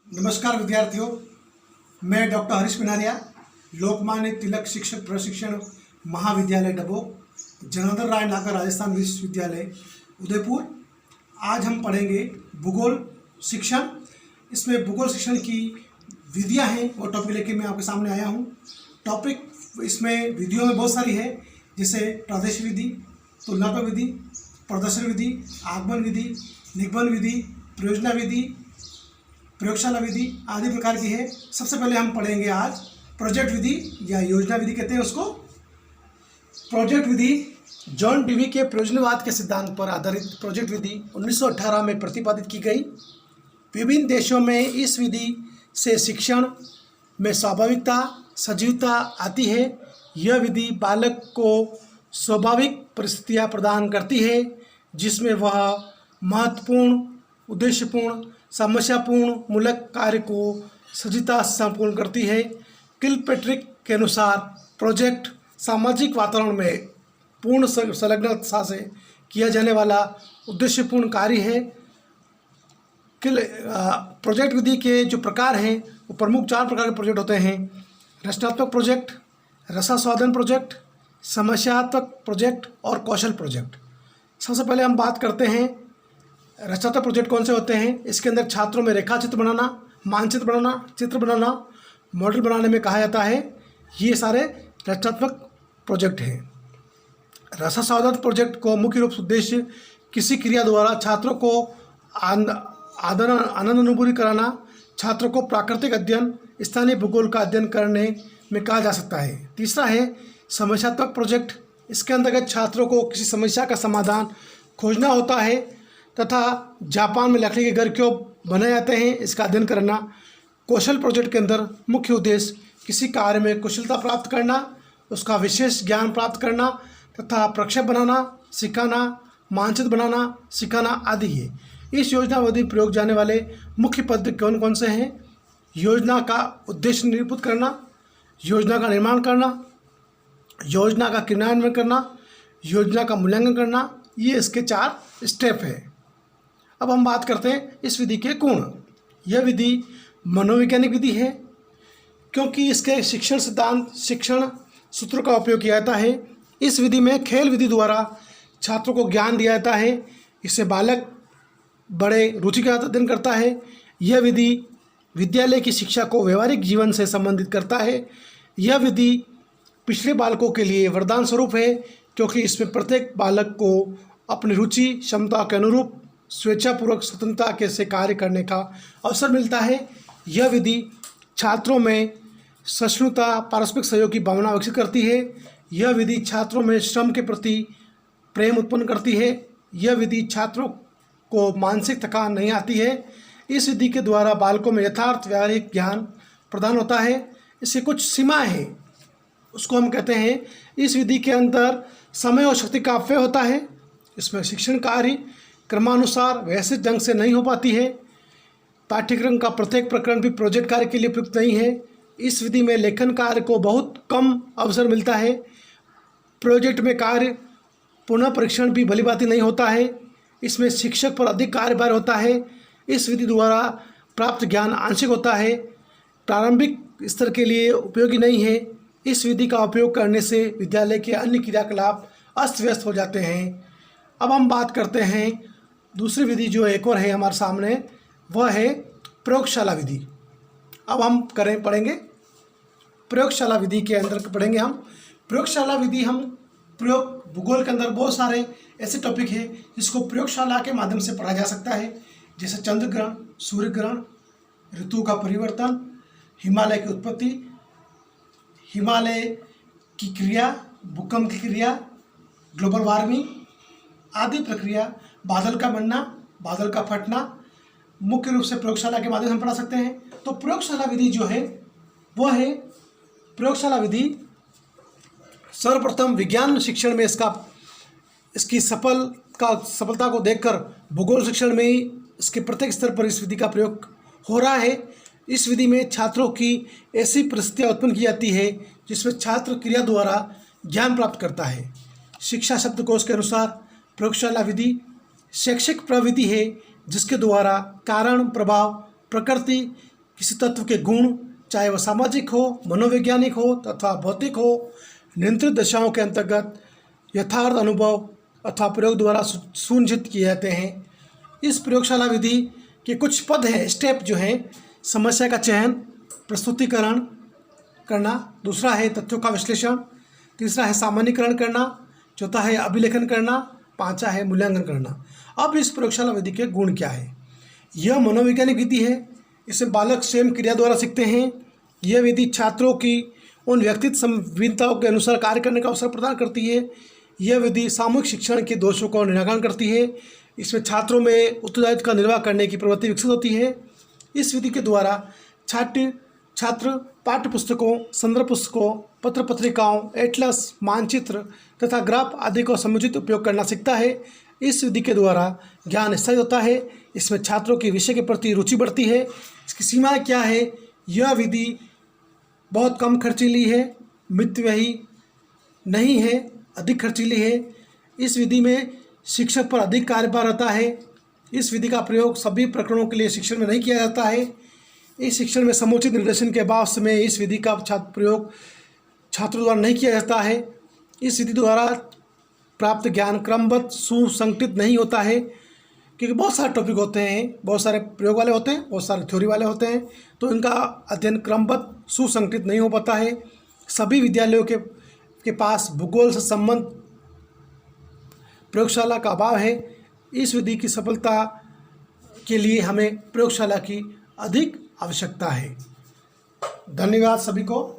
नमस्कार विद्यार्थियों, मैं डॉक्टर हरीश पिनारिया, लोकमान्य तिलक शिक्षक प्रशिक्षण महाविद्यालय डबोक, जनार्दन राय नागर राजस्थान विश्वविद्यालय उदयपुर। आज हम पढ़ेंगे भूगोल शिक्षण। इसमें भूगोल शिक्षण की विधियां हैं, वो टॉपिक लेके मैं आपके सामने आया हूं। टॉपिक इसमें विधियों में बहुत सारी है, जैसे प्रादेशिक विधि, तुलनात्मक विधि, प्रदर्शन विधि, आगमन विधि, निगमन विधि, प्रयोजना विधि, प्रयोगशाला विधि आदि प्रकार की है। सबसे पहले हम पढ़ेंगे आज प्रोजेक्ट विधि या योजना विधि कहते हैं उसको। प्रोजेक्ट विधि जॉन डीवी के प्रयोजनवाद के सिद्धांत पर आधारित प्रोजेक्ट विधि 1918 में प्रतिपादित की गई। विभिन्न देशों में इस विधि से शिक्षण में स्वाभाविकता, सजीवता आती है। यह विधि बालक को स्वाभाविक परिस्थितियां प्रदान करती है जिसमें वह महत्वपूर्ण, उद्देश्यपूर्ण, समस्यापूर्ण मूलक कार्य को सजीवता से संपूर्ण करती है। किलपेट्रिक के अनुसार प्रोजेक्ट सामाजिक वातावरण में पूर्ण संलग्नता से किया जाने वाला उद्देश्यपूर्ण कार्य है। प्रोजेक्ट विधि के जो प्रकार हैं वो प्रमुख 4 प्रकार के प्रोजेक्ट होते हैं: रचनात्मक प्रोजेक्ट, रसास्वादन प्रोजेक्ट, समस्यात्मक प्रोजेक्ट और कौशल प्रोजेक्ट। सबसे पहले हम बात करते हैं रचनात्मक प्रोजेक्ट कौन से होते हैं। इसके अंदर छात्रों में रेखा चित्र बनाना, मानचित्र बनाना, चित्र बनाना, मॉडल बनाने में कहा जाता है। ये सारे रचनात्मक प्रोजेक्ट हैं। रसास्वादन प्रोजेक्ट को मुख्य रूप से उद्देश्य किसी क्रिया द्वारा छात्रों को आनंद अनुभूति कराना, छात्रों को प्राकृतिक अध्ययन, स्थानीय भूगोल का अध्ययन करने में कहा जा सकता है। तीसरा है समस्यात्मक प्रोजेक्ट। इसके अंतर्गत छात्रों को किसी समस्या का समाधान खोजना होता है तथा जापान में लकड़ी के घर क्यों बनाए जाते हैं इसका अध्ययन करना। कौशल प्रोजेक्ट के अंदर मुख्य उद्देश्य किसी कार्य में कुशलता प्राप्त करना, उसका विशेष ज्ञान प्राप्त करना तथा प्रक्षेप बनाना, सिखाना, मानचित्र बनाना, सिखाना आदि है। इस योजनाविधि प्रयोग जाने वाले मुख्य पद कौन कौन से हैं? योजना का उद्देश्य निरूपित करना, योजना का निर्माण करना, योजना का क्रियान्वयन करना, योजना का मूल्यांकन करना। ये इसके 4 स्टेप है। अब हम बात करते हैं इस विधि के गुण। यह विधि मनोवैज्ञानिक विधि है क्योंकि इसके शिक्षण सिद्धांत, शिक्षण सूत्रों का उपयोग किया जाता है। इस विधि में खेल विधि द्वारा छात्रों को ज्ञान दिया जाता है। इससे बालक बड़े रुचि का अध्ययन करता है। यह विधि विद्यालय की शिक्षा को व्यवहारिक जीवन से संबंधित करता है। यह विधि पिछड़े बालकों के लिए वरदान स्वरूप है क्योंकि इसमें प्रत्येक बालक को अपनी रुचि क्षमता के अनुरूप स्वेच्छापूर्वक स्वतंत्रता के से कार्य करने का अवसर मिलता है। यह विधि छात्रों में सहिष्णुता, पारस्परिक सहयोग की भावना विकसित करती है। यह विधि छात्रों में श्रम के प्रति प्रेम उत्पन्न करती है। यह विधि छात्रों को मानसिक थकान नहीं आती है। इस विधि के द्वारा बालकों में यथार्थ व्यावहारिक ज्ञान प्रदान होता है। इसकी कुछ सीमाएं हैं, उसको हम कहते हैं। इस विधि के अंदर समय और शक्ति का अपव्यय होता है। इसमें शिक्षण कार्य क्रमानुसार व्यवस्थित ढंग से नहीं हो पाती है। पाठ्यक्रम का प्रत्येक प्रकरण भी प्रोजेक्ट कार्य के लिए उपयुक्त नहीं है। इस विधि में लेखन कार्य को बहुत कम अवसर मिलता है। प्रोजेक्ट में कार्य पुनः परीक्षण भी भलीभांति नहीं होता है। इसमें शिक्षक पर अधिक कार्यभार होता है। इस विधि द्वारा प्राप्त ज्ञान आंशिक होता है, प्रारंभिक स्तर के लिए उपयोगी नहीं है। इस विधि का उपयोग करने से विद्यालय के अन्य क्रियाकलाप अस्त व्यस्त हो जाते हैं। अब हम बात करते हैं दूसरी विधि जो एक और है हमारे सामने, वह है प्रयोगशाला विधि। अब हम पढ़ेंगे प्रयोगशाला विधि के अंदर पढ़ेंगे हम प्रयोगशाला विधि। हम प्रयोग भूगोल के अंदर बहुत सारे ऐसे टॉपिक हैं जिसको प्रयोगशाला के माध्यम से पढ़ा जा सकता है, जैसे चंद्र ग्रहण, सूर्य ग्रहण, ऋतु का परिवर्तन, हिमालय की उत्पत्ति, हिमालय की क्रिया, भूकंप की क्रिया, ग्लोबल वार्मिंग आदि प्रक्रिया, बादल का बनना, बादल का फटना, मुख्य रूप से प्रयोगशाला के माध्यम से हम पढ़ा सकते हैं। तो प्रयोगशाला विधि जो है वो है प्रयोगशाला विधि सर्वप्रथम विज्ञान शिक्षण में इसकी सफलता को देखकर भूगोल शिक्षण में ही इसके प्रत्येक स्तर पर इस विधि का प्रयोग हो रहा है। इस विधि में छात्रों की ऐसी परिस्थितियाँ उत्पन्न की जाती है जिसमें छात्र क्रिया द्वारा ज्ञान प्राप्त करता है। शिक्षा शब्दकोश के अनुसार प्रयोगशाला विधि शैक्षिक प्रविधि है जिसके द्वारा कारण, प्रभाव, प्रकृति, किसी तत्व के गुण, चाहे वह सामाजिक हो, मनोवैज्ञानिक हो तथा भौतिक हो, नियंत्रित दशाओं के अंतर्गत यथार्थ अनुभव अथवा प्रयोग द्वारा सुनिश्चित किए जाते हैं। इस प्रयोगशाला विधि के कुछ पद हैं, स्टेप जो हैं: समस्या का चयन, प्रस्तुतिकरण करना, दूसरा है तथ्यों का विश्लेषण, तीसरा है सामान्यीकरण करना, चौथा है अभिलेखन करना, पांचवा है मूल्यांकन करना। अब इस प्रयोगशाला विधि के गुण क्या है? यह मनोवैज्ञानिक विधि है। इसे बालक स्वयं क्रिया द्वारा सीखते हैं। यह विधि छात्रों की उन व्यक्तित्व संवेदनताओं के अनुसार कार्य करने का अवसर प्रदान करती है। यह विधि सामूहिक शिक्षण के दोषों का निराकरण करती है। इसमें छात्रों में उत्तरदायित्व का निर्वाह करने की प्रवृत्ति विकसित होती है। इस विधि के द्वारा छात्र पाठ्य पुस्तकों, संदर्भ पुस्तकों, पत्र पत्रिकाओं, एटलस, मानचित्र तथा ग्राफ आदि का समुचित उपयोग करना सीखता है। इस विधि के द्वारा ज्ञान स्थायी होता है। इसमें छात्रों की विषय के प्रति रुचि बढ़ती है। इसकी सीमाएँ क्या है? यह विधि बहुत कम खर्चीली है, मितव्ययी नहीं है, अधिक खर्चीली है। इस विधि में शिक्षक पर अधिक कार्यभार रहता है। इस विधि का प्रयोग सभी प्रकरणों के लिए शिक्षण में नहीं किया जाता है। इस शिक्षण में समुचित निर्देशन के अभाव में इस विधि का प्रयोग छात्रों द्वारा नहीं किया जाता है। इस विधि द्वारा प्राप्त ज्ञान क्रमबद्ध सुसंगठित नहीं होता है, क्योंकि बहुत सारे टॉपिक होते हैं, बहुत सारे प्रयोग वाले होते हैं, बहुत सारे थ्योरी वाले होते हैं, तो इनका अध्ययन क्रमबद्ध सुसंगठित नहीं हो पाता है। सभी विद्यालयों के पास भूगोल से संबंध प्रयोगशाला का अभाव है। इस विधि की सफलता के लिए हमें प्रयोगशाला की अधिक आवश्यकता है। धन्यवाद सभी को।